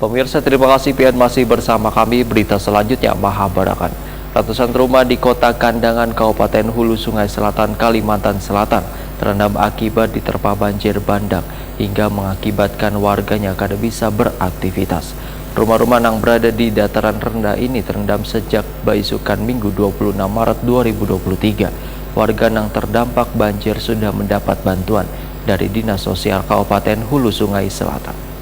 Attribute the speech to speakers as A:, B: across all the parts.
A: Pemirsa, terima kasih pian masih bersama kami. Berita selanjutnya Mahabarakan. Ratusan rumah di Kota Kandangan, Kabupaten Hulu Sungai Selatan, Kalimantan Selatan terendam akibat diterpa banjir bandang hingga mengakibatkan warganya kada bisa beraktivitas. Rumah-rumah yang berada di dataran rendah ini terendam sejak baisukan Minggu 26 Maret 2023. Warga yang terdampak banjir sudah mendapat bantuan dari Dinas Sosial Kabupaten Hulu Sungai Selatan.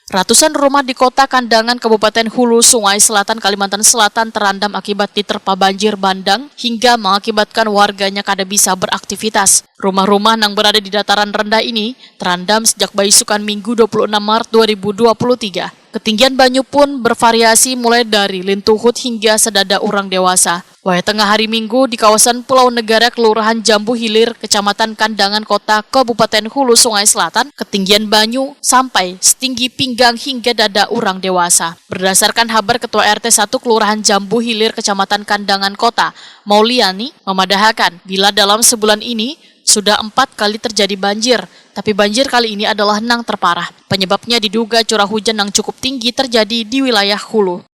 B: Ratusan rumah di Kota Kandangan, Kabupaten Hulu Sungai Selatan, Kalimantan Selatan terendam akibat diterpa banjir bandang hingga mengakibatkan warganya kada bisa beraktivitas. Rumah-rumah yang berada di dataran rendah ini terendam sejak baisukan Minggu 26 Maret 2023. Ketinggian banyu pun bervariasi mulai dari lintuhut hingga sedada orang dewasa. Wahai tengah hari Minggu di kawasan Pulau Negara, Kelurahan Jambu Hilir, Kecamatan Kandangan Kota, Kabupaten Hulu Sungai Selatan, ketinggian banyu sampai setinggi pinggang hingga dada orang dewasa. Berdasarkan kabar Ketua RT 1 Kelurahan Jambu Hilir, Kecamatan Kandangan Kota, Mauliani, memadahkan bila dalam sebulan ini sudah 4 kali terjadi banjir, tapi banjir kali ini adalah yang terparah. Penyebabnya diduga curah hujan yang cukup tinggi terjadi di wilayah Hulu.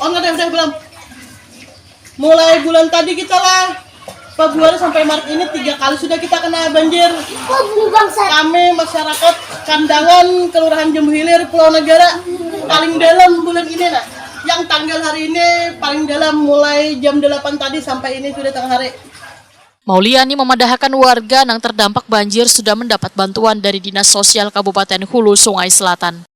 C: Udah belum. Mulai bulan tadi kita lah Februari sampai Maret ini 3 kali sudah kita kena banjir. Kami masyarakat Kandangan, Kelurahan Jambu Hilir, Pulau Negara paling dalam bulan ini nah. Yang tanggal hari ini paling dalam mulai jam 8 tadi sampai ini sudah tengah hari.
B: Mauliani memadahkan warga yang terdampak banjir sudah mendapat bantuan dari Dinas Sosial Kabupaten Hulu Sungai Selatan.